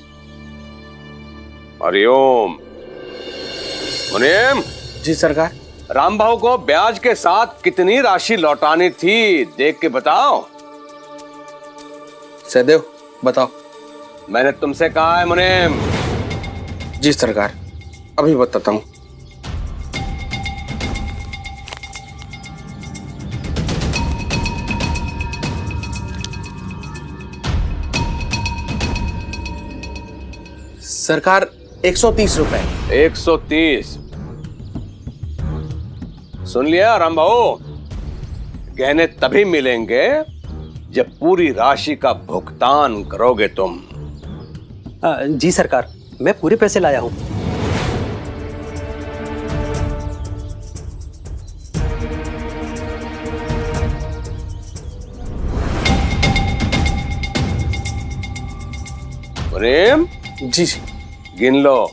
हरिओम। मुनीम। जी सरकार। रामभाऊ को ब्याज के साथ कितनी राशि लौटानी थी, देख के बताओ। सहदेव बताओ। मैंने तुमसे कहा है मुनीम। जी सरकार, अभी बताता हूँ। सरकार 130 रुपए। 130। सुन लिया रामभाऊ, गहने तभी मिलेंगे जब पूरी राशि का भुगतान करोगे तुम। जी सरकार, मैं पूरे पैसे लाया हूँ। मुनीम। जी। गिन लो।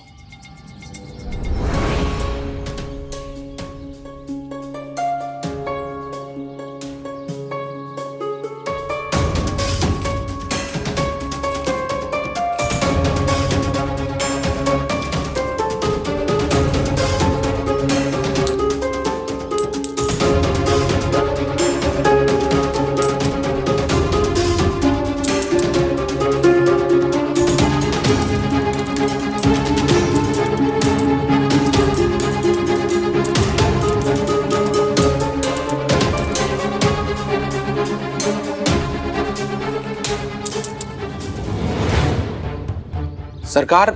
सरकार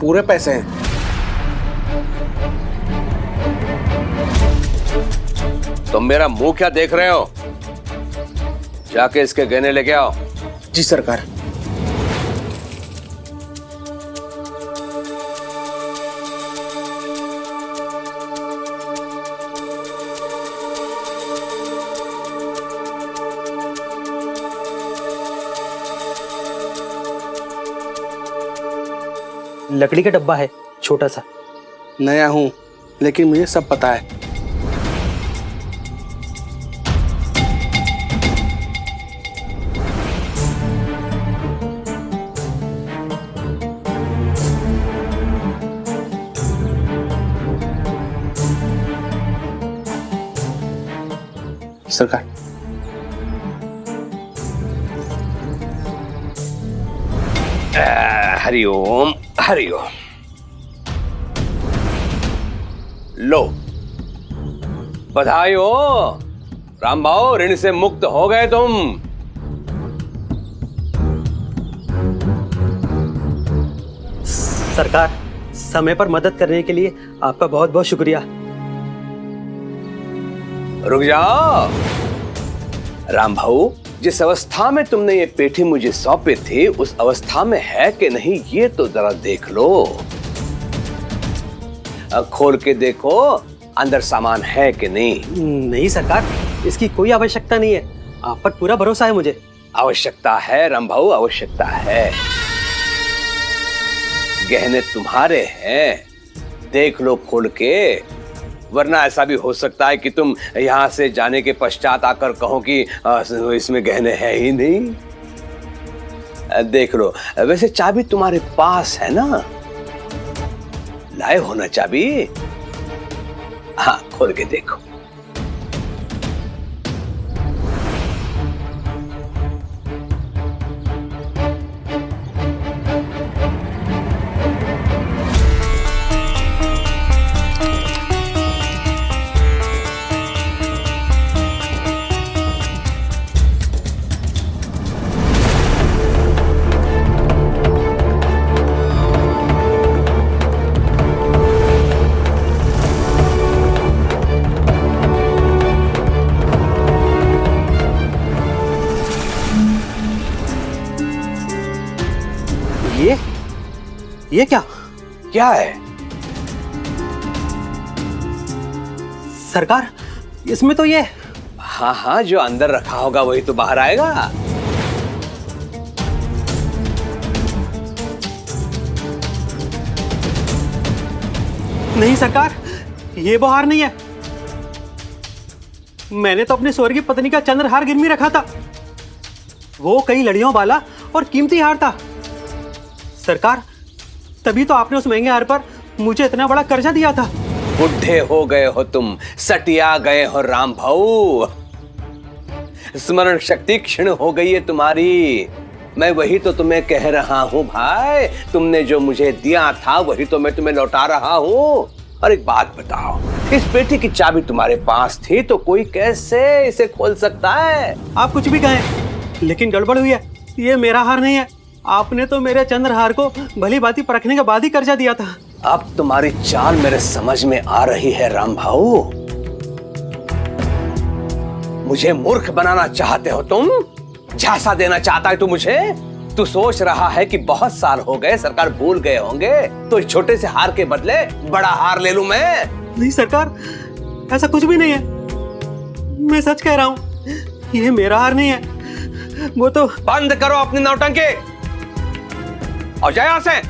पूरे पैसे हैं। तुम मेरा मुंह क्या देख रहे हो? जाके इसके गहने लेके आओ। जी सरकार। लकड़ी का डब्बा है, छोटा सा। नया हूं लेकिन मुझे सब पता है। सरकार। हरिओम हरिओम। लो, बधाई हो रामभाऊ, ऋण से मुक्त हो गए तुम। सरकार, समय पर मदद करने के लिए आपका बहुत बहुत शुक्रिया। रुक जाओ रामभाऊ, जिस अवस्था में तुमने ये पेठी मुझे सौंपी थी उस अवस्था में है कि नहीं ये तो जरा देख लो। खोल के देखो अंदर सामान है कि नहीं। नहीं सरकार, इसकी कोई आवश्यकता नहीं है, आप पर पूरा भरोसा है मुझे। आवश्यकता है रामभाऊ, आवश्यकता है। गहने तुम्हारे हैं, देख लो खोल के, वरना ऐसा भी हो सकता है कि तुम यहाँ से जाने के पश्चात आकर कहो कि इसमें गहने है ही नहीं। देख लो, वैसे चाबी तुम्हारे पास है ना? लाए हो ना चाबी? हाँ, खोल के देखो। ये क्या क्या है? सरकार, इसमें तो ये। हाँ हाँ, जो अंदर रखा होगा वही तो बाहर आएगा। नहीं सरकार, ये वो हार नहीं है। मैंने तो अपनी स्वर्गीय पत्नी का चंद्रहार गिरवी रखा था। वो कई लड़ियों वाला और कीमती हार था। सरकार, तभी तो आपने उस महंगे हार पर मुझे इतना बड़ा कर्जा दिया था। बुढ़े हो गए हो तुम, सटिया गए हो राम भाऊ। स्मरण शक्ति क्षीण हो गई है तुम्हारी। मैं वही तो तुम्हें कह रहा हूँ भाई, तुमने जो मुझे दिया था वही तो मैं तुम्हें लौटा रहा हूँ। और एक बात बताओ, इस पेटी की चाबी तुम्हारे पास थी तो कोई कैसे इसे खोल सकता है? आप कुछ भी कहें, लेकिन गड़बड़ हुई है। ये मेरा हार नहीं है। आपने तो मेरे चंद्रहार को भली भांति परखने के बाद ही कर्जा दिया था। अब तुम्हारी चाल मेरे समझ में आ रही है राम भाऊ। मुझे मूर्ख बनाना चाहते हो तुम? झांसा देना चाहता है तू मुझे? तू सोच रहा है कि बहुत साल हो गए, सरकार भूल गए होंगे, तो इस छोटे से हार के बदले बड़ा हार ले लूं मैं? नहीं सरकार, ऐसा कुछ भी नहीं है। मैं सच कह रहा हूँ, ये मेरा हार नहीं है। वो तो। बंद करो अपनी नौटंकी और जाए यहाँ से।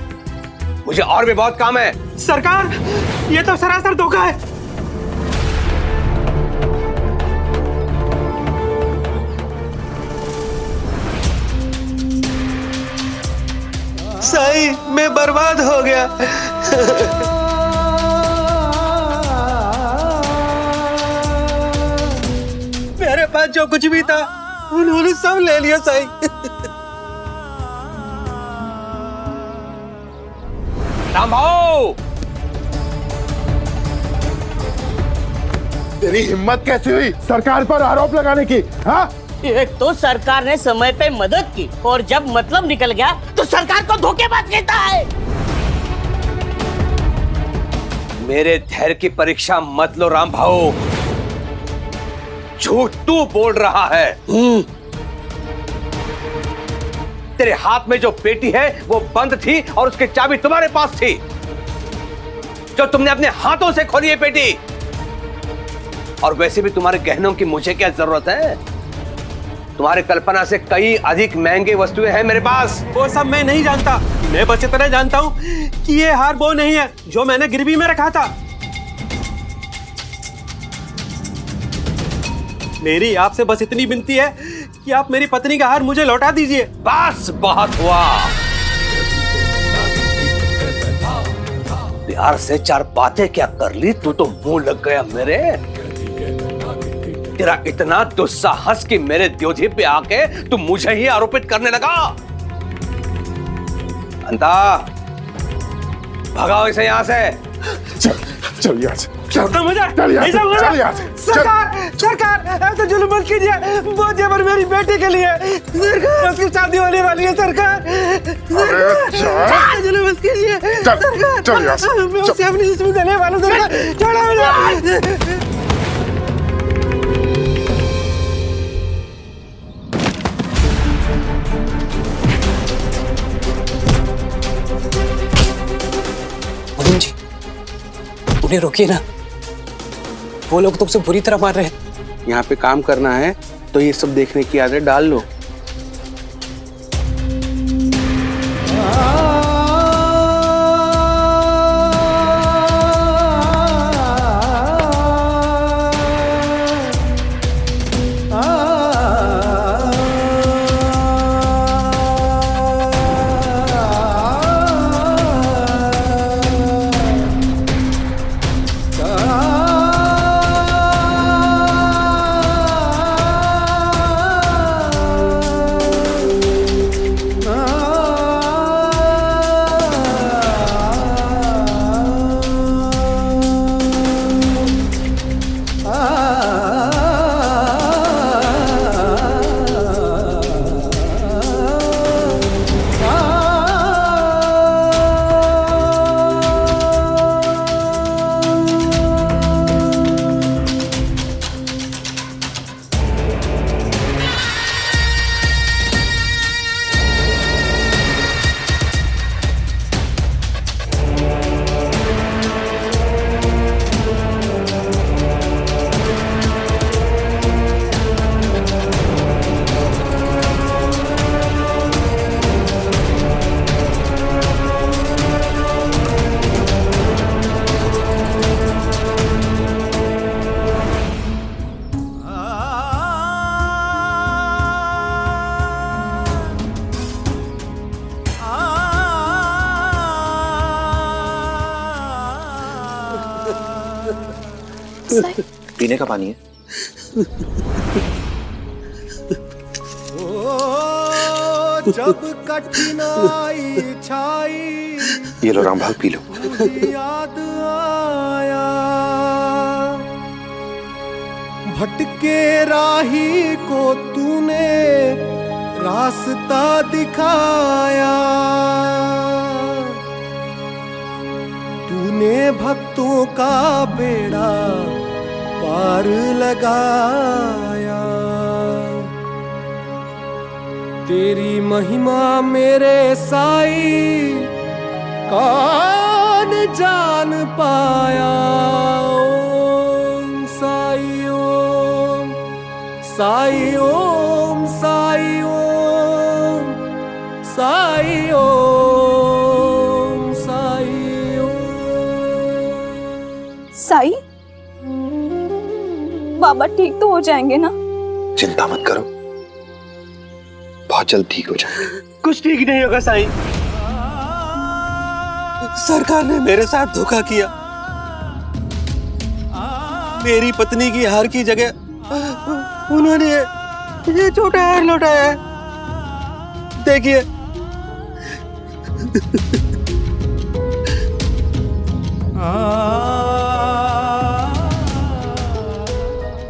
मुझे और भी बहुत काम है। सरकार, ये तो सरासर धोखा है। साई, मैं बर्बाद हो गया। मेरे पास जो कुछ भी था उन्होंने सब ले लिया साई। राम भाऊ, तेरी हिम्मत कैसी हुई सरकार पर आरोप लगाने की? हाँ, एक तो सरकार ने समय पे मदद की और जब मतलब निकल गया तो सरकार को धोखेबाज कहता है। मेरे धैर्य की परीक्षा मत लो राम भाऊ। झूठ तू बोल रहा है। तेरे हाथ में जो पेटी है वो बंद थी और उसकी चाबी तुम्हारे पास थी, जो तुमने अपने हाथों से खोली है पेटी। और वैसे भी तुम्हारे गहनों की मुझे क्या जरूरत है? तुम्हारी कल्पना से कई अधिक महंगी वस्तुएं हैं मेरे पास। वो सब मैं नहीं जानता। मैं बच्चे तरह जानता हूँ कि ये हार वो नहीं है जो मैंने गिरवी में रखा था। मेरी आपसे बस इतनी विनती है कि आप मेरी पत्नी का हार मुझे लौटा दीजिए। बस बहुत हुआ। प्यार से चार बातें क्या कर ली, तू तो मुंह लग गया मेरे। तेरा इतना दुस्साहस कि मेरे द्योधी पे आके तू मुझे ही आरोपित करने लगा। अंता, भगाओ इसे यहाँ से। चल यहाँ से। सरकार, ऐसा जुल्म मत कीजिए। वो जेवर मेरी बेटी के लिए, सरकार उसकी शादी होने वाली है। सरकार, जुल्म मत कीजिए। सरकार, मैं उसे अपनी जिस्म देने वाला हूं। सरकार, छोड़ो मुझे। जी, उन्हें रोकिए ना। वो लोग तुमसे बुरी तरह मार रहे हैं। यहाँ पे काम करना है तो ये सब देखने की आदत डाल लो। पीने का पानी है। जब कठिनाई छाई ये लो राम भाव, पी लो। याद आया भटके राही को तूने रास्ता दिखाया, तूने भक्तों का बेड़ा पार लगाया। तेरी महिमा मेरे साईं कौन जान पाया। ओम साई ओम, साई ओम, साई ओम, साई ओम, साई ओम। साई, बाबा ठीक तो हो जाएंगे ना? चिंता मत करो, बहुत जल्द ठीक हो जाएंगे। कुछ ठीक नहीं होगा साईं। सरकार ने मेरे साथ धोखा किया। मेरी पत्नी की हार की जगह उन्होंने ये छोटा हार लौटाया है। देखिए।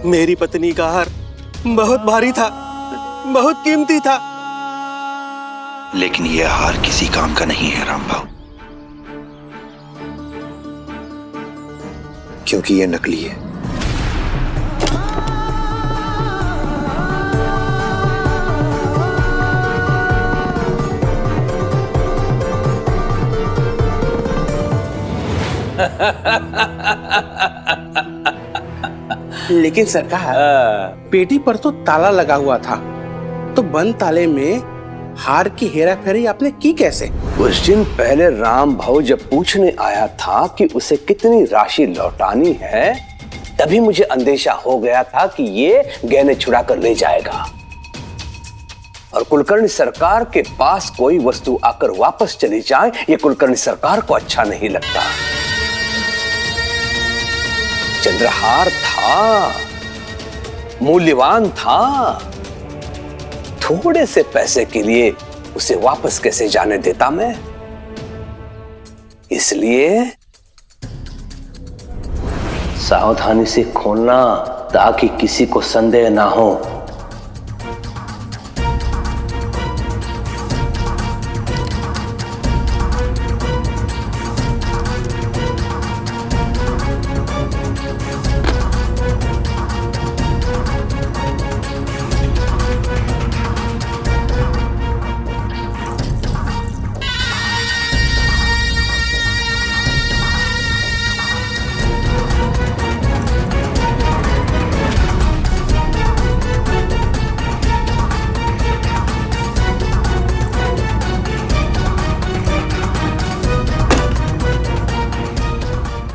मेरी पत्नी का हार बहुत भारी था, बहुत कीमती था। लेकिन यह हार किसी काम का नहीं है राम भाव, क्योंकि यह नकली है। लेकिन सरकार, पेटी पर तो ताला लगा हुआ था, तो बंद ताले में हार की हेरा फेरी आपने की कैसे? कुछ दिन पहले राम भाऊ जब पूछने आया था कि उसे कितनी राशि लौटानी है, तभी मुझे अंदेशा हो गया था कि ये गहने छुड़ा कर ले जाएगा। और कुलकर्णी सरकार के पास कोई वस्तु आकर वापस चली जाए, ये कुलकर्णी सरकार को अच्छा नहीं लगता। चंद्रहार था, मूल्यवान था, थोड़े से पैसे के लिए उसे वापस कैसे जाने देता मैं? इसलिए सावधानी से खोलना ताकि किसी को संदेह ना हो।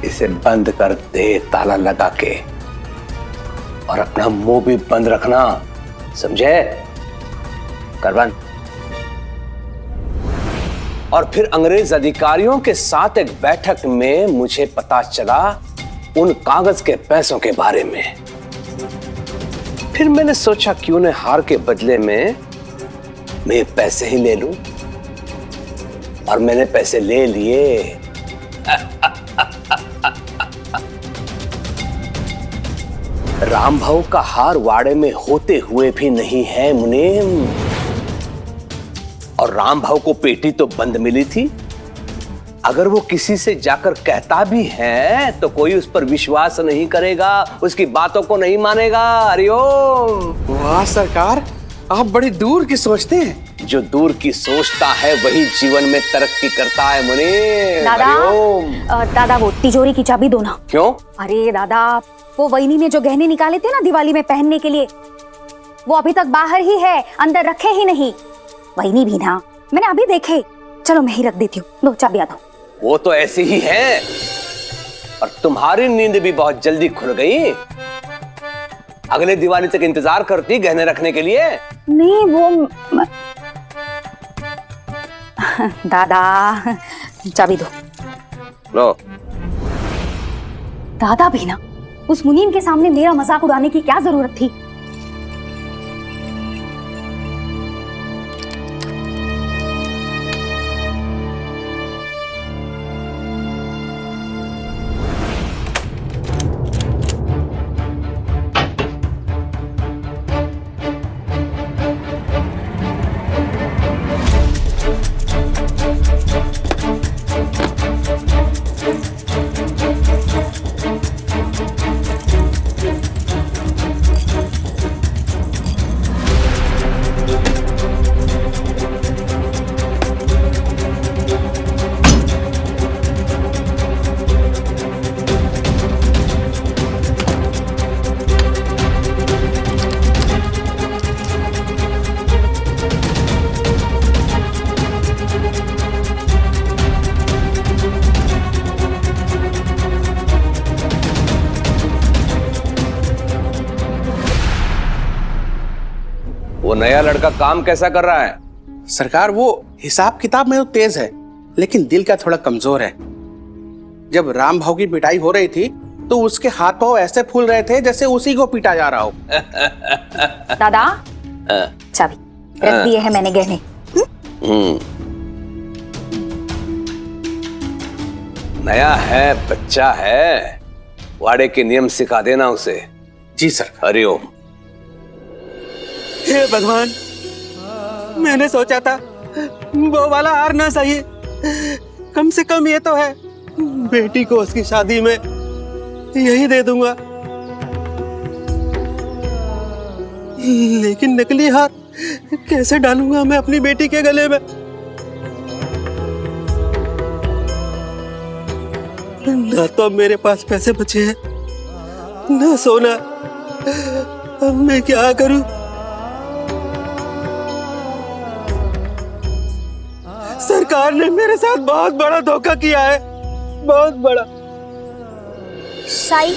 इसे बंद कर दे ताला लगा के, और अपना मुंह भी बंद रखना, समझे? कर बंद। और फिर अंग्रेज अधिकारियों के साथ एक बैठक में मुझे पता चला उन कागज के पैसों के बारे में। फिर मैंने सोचा क्यों न हार के बदले में मैं पैसे ही ले लूं, और मैंने पैसे ले लिए। राम भाऊ का हार वाड़े में होते हुए भी नहीं है मुनीम, और राम भाऊ को पेटी तो बंद मिली थी। अगर वो किसी से जाकर कहता भी है तो कोई उस पर विश्वास नहीं करेगा, उसकी बातों को नहीं मानेगा। हरिओम। वाह सरकार, आप बड़ी दूर की सोचते हैं। जो दूर की सोचता है वही जीवन में तरक्की करता है मुनीम। दादा, दादा वो तिजोरी की चाबी दो ना। क्यों? अरे दादा, वो वहीनी ने जो गहने निकाले थे ना दिवाली में पहनने के लिए, वो अभी तक बाहर ही है, अंदर रखे ही नहीं। वहीनी भी ना, मैंने अभी देखे। चलो मैं ही रख देती हूँ, लो चाबी आता हूँ। वो तो ऐसी ही है, और तुम्हारी नींद भी बहुत जल्दी खुल गई। अगले दिवाली तक इंतजार करती गहने रखने के लिए। नहीं वो दादा, चाबी दो। लो। दादा भी ना, उस मुनीम के सामने मेरा मजाक उड़ाने की क्या जरूरत थी? वो नया लड़का काम कैसा कर रहा है? सरकार वो हिसाब किताब में तो तेज है, लेकिन दिल का थोड़ा कमजोर है। जब राम भाव की पिटाई हो रही थी तो उसके हाथ पांव ऐसे फूल रहे थे जैसे उसी को पीटा जा रहा हो। दादा, चाबी रख दिए है मैंने गहने। नया है, बच्चा है, वाड़े के नियम सिखा देना उसे। जी सर। हरिओम। हे भगवान, मैंने सोचा था वो वाला हार ना सही, कम से कम ये तो है बेटी को उसकी शादी में यही दे दूंगा, लेकिन नकली हार कैसे डालूंगा मैं अपनी बेटी के गले में? ना तो अब मेरे पास पैसे बचे हैं, ना सोना। अब मैं क्या करूं? सरकार ने मेरे साथ बहुत बड़ा धोखा किया है, बहुत बड़ा। साई,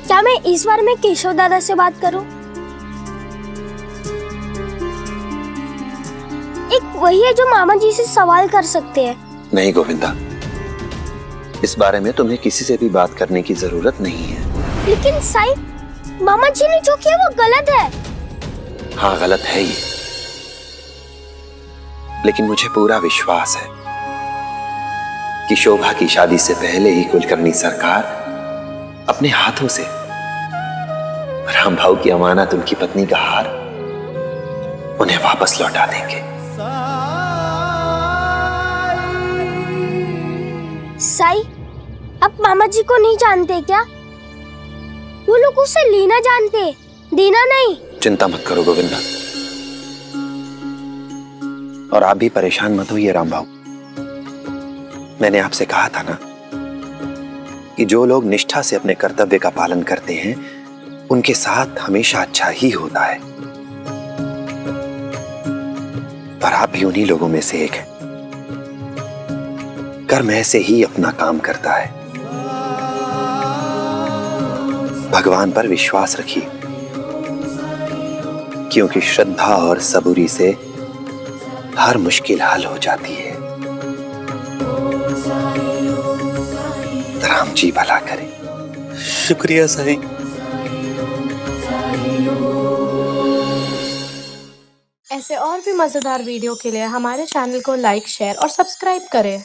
क्या मैं इस बार में केशव दादा से बात करूं? एक वही है जो मामा जी से सवाल कर सकते हैं। नहीं गोविंदा, इस बारे में तुम्हें किसी से भी बात करने की जरूरत नहीं है। लेकिन साई, मामा जी ने जो किया वो गलत है। हाँ, गलत है ये, लेकिन मुझे पूरा विश्वास है कि शोभा की शादी से पहले ही कुलकर्णी सरकार अपने हाथों से राम भाव की अमानत, उनकी पत्नी का हार, उन्हें वापस लौटा देंगे। साई, आप मामा जी को नहीं जानते क्या? वो लोग उसे लेना जानते, देना नहीं। चिंता मत करो गोविंदा, और आप भी परेशान मत होइए राम भाव। मैंने आपसे कहा था ना कि जो लोग निष्ठा से अपने कर्तव्य का पालन करते हैं उनके साथ हमेशा अच्छा ही होता है, और आप भी उन्हीं लोगों में से एक हैं। कर्म ऐसे ही अपना काम करता है। भगवान पर विश्वास रखिए, क्योंकि श्रद्धा और सबूरी से हर मुश्किल हल हो जाती है। राम जी भला करें। शुक्रिया साईं। ऐसे और भी मजेदार वीडियो के लिए हमारे चैनल को लाइक, शेयर और सब्सक्राइब करें।